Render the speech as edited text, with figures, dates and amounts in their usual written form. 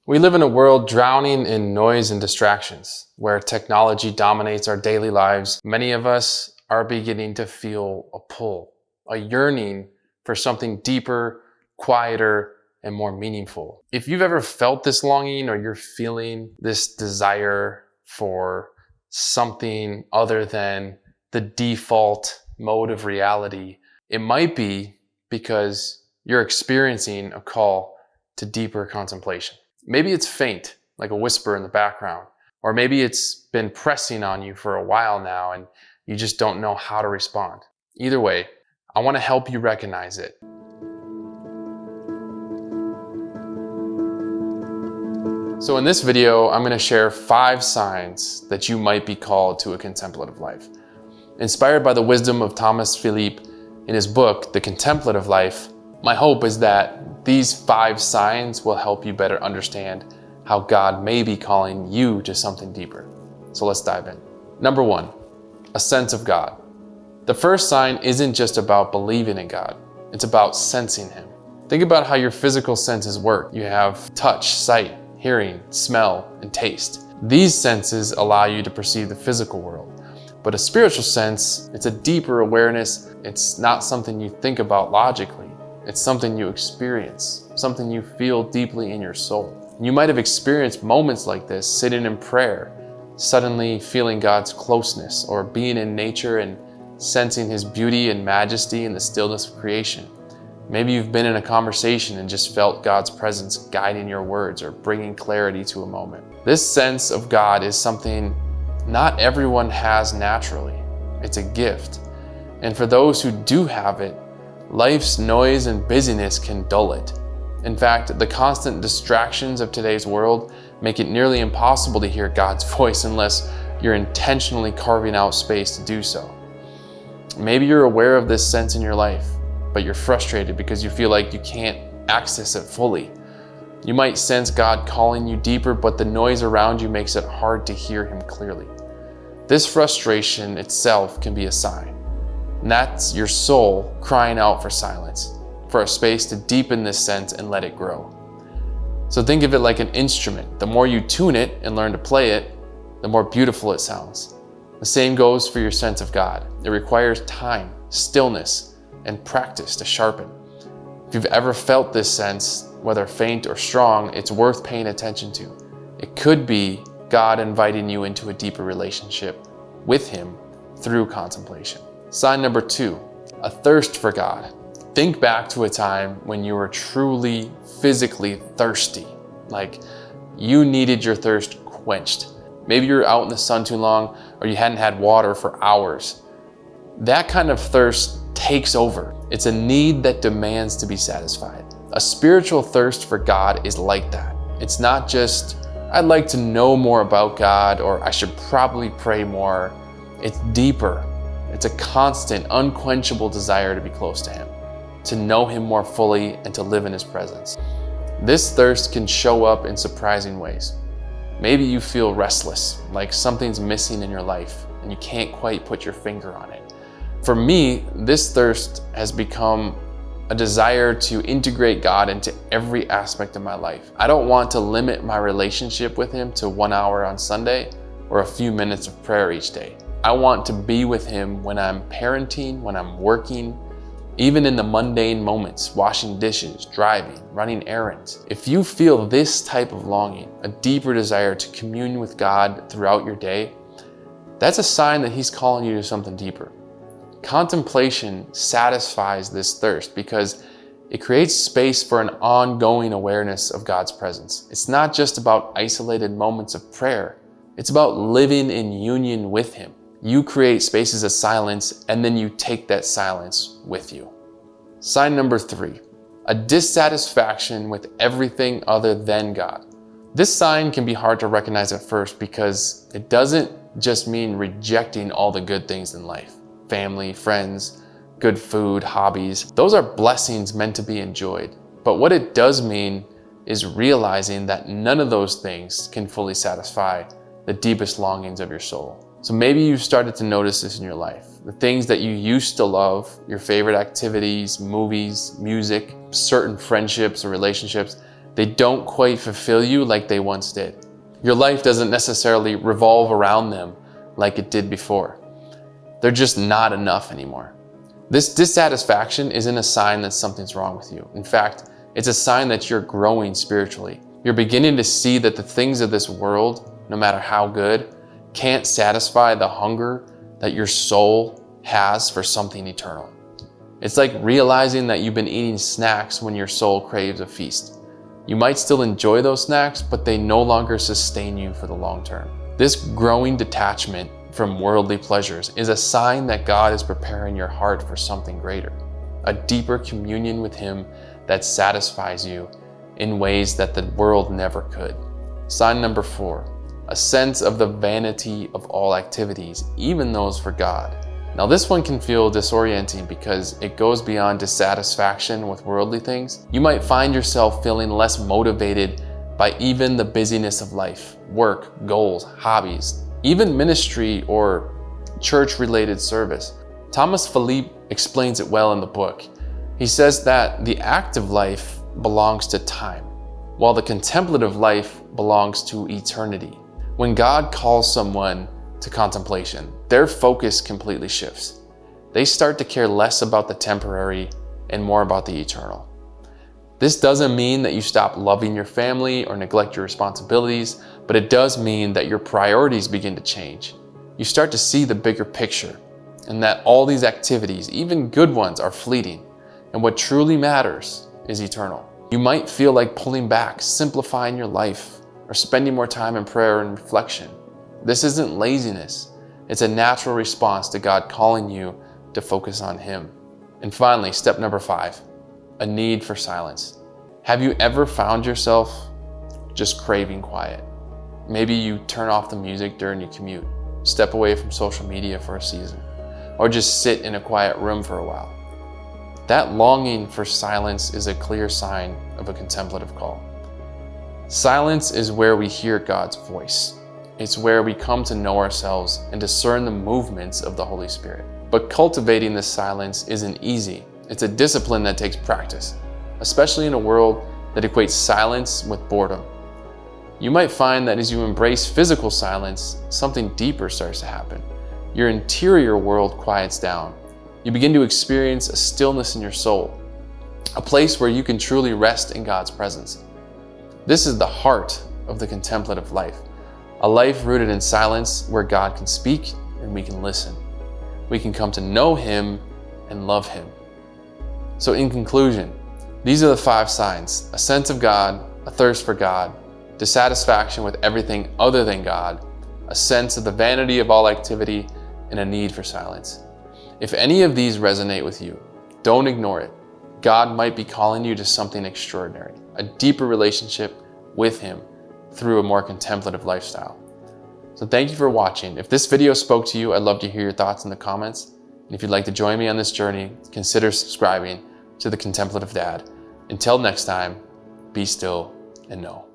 We live in a world drowning in noise and distractions, where technology dominates our daily lives. Many of us are beginning to feel a pull, a yearning for something deeper, quieter, and more meaningful. If you've ever felt this longing, or you're feeling this desire for something other than the default mode of reality, it might be because you're experiencing a call to deeper contemplation. Maybe it's faint, like a whisper in the background, or maybe it's been pressing on you for a while now and you just don't know how to respond. Either way, I want to help you recognize it. So in this video, I'm going to share 5 signs that you might be called to a contemplative life. Inspired by the wisdom of Thomas Philippe in his book, The Contemplative Life, my hope is that these 5 signs will help you better understand how God may be calling you to something deeper. So let's dive in. Number 1, a sense of God. The first sign isn't just about believing in God, it's about sensing Him. Think about how your physical senses work. You have touch, sight, hearing, smell, and taste. These senses allow you to perceive the physical world. But a spiritual sense, it's a deeper awareness. It's not something you think about logically. It's something you experience, something you feel deeply in your soul. You might have experienced moments like this sitting in prayer, suddenly feeling God's closeness, or being in nature and sensing His beauty and majesty in the stillness of creation. Maybe you've been in a conversation and just felt God's presence guiding your words or bringing clarity to a moment. This sense of God is something not everyone has naturally. It's a gift. And for those who do have it, life's noise and busyness can dull it. In fact, the constant distractions of today's world make it nearly impossible to hear God's voice unless you're intentionally carving out space to do so. Maybe you're aware of this sense in your life, but you're frustrated because you feel like you can't access it fully. You might sense God calling you deeper, but the noise around you makes it hard to hear Him clearly. This frustration itself can be a sign. And that's your soul crying out for silence, for a space to deepen this sense and let it grow. So think of it like an instrument. The more you tune it and learn to play it, the more beautiful it sounds. The same goes for your sense of God. It requires time, stillness, and practice to sharpen. If you've ever felt this sense, whether faint or strong, it's worth paying attention to. It could be God inviting you into a deeper relationship with Him through contemplation. Sign number 2, a thirst for God. Think back to a time when you were truly physically thirsty, like you needed your thirst quenched. Maybe you're out in the sun too long, or you hadn't had water for hours. That kind of thirst takes over. It's a need that demands to be satisfied. A spiritual thirst for God is like that. It's not just, I'd like to know more about God, or I should probably pray more. It's deeper. It's a constant, unquenchable desire to be close to Him, to know Him more fully, and to live in His presence. This thirst can show up in surprising ways. Maybe you feel restless, like something's missing in your life, and you can't quite put your finger on it. For me, this thirst has become a desire to integrate God into every aspect of my life. I don't want to limit my relationship with Him to 1 hour on Sunday or a few minutes of prayer each day. I want to be with Him when I'm parenting, when I'm working, even in the mundane moments, washing dishes, driving, running errands. If you feel this type of longing, a deeper desire to commune with God throughout your day, that's a sign that He's calling you to something deeper. Contemplation satisfies this thirst because it creates space for an ongoing awareness of God's presence. It's not just about isolated moments of prayer. It's about living in union with Him. You create spaces of silence, and then you take that silence with you. Sign number 3, a dissatisfaction with everything other than God. This sign can be hard to recognize at first because it doesn't just mean rejecting all the good things in life. Family, friends, good food, hobbies. Those are blessings meant to be enjoyed. But what it does mean is realizing that none of those things can fully satisfy the deepest longings of your soul. So maybe you've started to notice this in your life. The things that you used to love, your favorite activities, movies, music, certain friendships or relationships, They don't quite fulfill you like they once did. Your life doesn't necessarily revolve around them like it did before. They're just not enough anymore. This dissatisfaction isn't a sign that something's wrong with you. In fact, it's a sign that you're growing spiritually. You're beginning to see that the things of this world, no matter how good, can't satisfy the hunger that your soul has for something eternal. It's like realizing that you've been eating snacks when your soul craves a feast. You might still enjoy those snacks, but they no longer sustain you for the long term. This growing detachment from worldly pleasures is a sign that God is preparing your heart for something greater, a deeper communion with Him that satisfies you in ways that the world never could. Sign number 4, a sense of the vanity of all activities, even those for God. Now this one can feel disorienting because it goes beyond dissatisfaction with worldly things. You might find yourself feeling less motivated by even the busyness of life, work, goals, hobbies, even ministry or church-related service. Thomas Philippe explains it well in the book. He says that the active life belongs to time, while the contemplative life belongs to eternity. When God calls someone to contemplation, their focus completely shifts. They start to care less about the temporary and more about the eternal. This doesn't mean that you stop loving your family or neglect your responsibilities, but it does mean that your priorities begin to change. You start to see the bigger picture, and that all these activities, even good ones, are fleeting, and what truly matters is eternal. You might feel like pulling back, simplifying your life, or spending more time in prayer and reflection. This isn't laziness. It's a natural response to God calling you to focus on Him. And finally, step number 5, a need for silence. Have you ever found yourself just craving quiet? Maybe you turn off the music during your commute, step away from social media for a season, or just sit in a quiet room for a while. That longing for silence is a clear sign of a contemplative call. Silence is where we hear God's voice. It's where we come to know ourselves and discern the movements of the Holy Spirit. But cultivating this silence isn't easy. It's a discipline that takes practice, especially in a world that equates silence with boredom. You might find that as you embrace physical silence, something deeper starts to happen. Your interior world quiets down. You begin to experience a stillness in your soul, a place where you can truly rest in God's presence. This is the heart of the contemplative life, a life rooted in silence where God can speak and we can listen. We can come to know Him and love Him. So in conclusion, these are the 5 signs: a sense of God, a thirst for God, dissatisfaction with everything other than God, a sense of the vanity of all activity, and a need for silence. If any of these resonate with you, don't ignore it. God might be calling you to something extraordinary, a deeper relationship with Him through a more contemplative lifestyle. So thank you for watching. If this video spoke to you, I'd love to hear your thoughts in the comments. And if you'd like to join me on this journey, consider subscribing to The Contemplative Dad. Until next time, be still and know.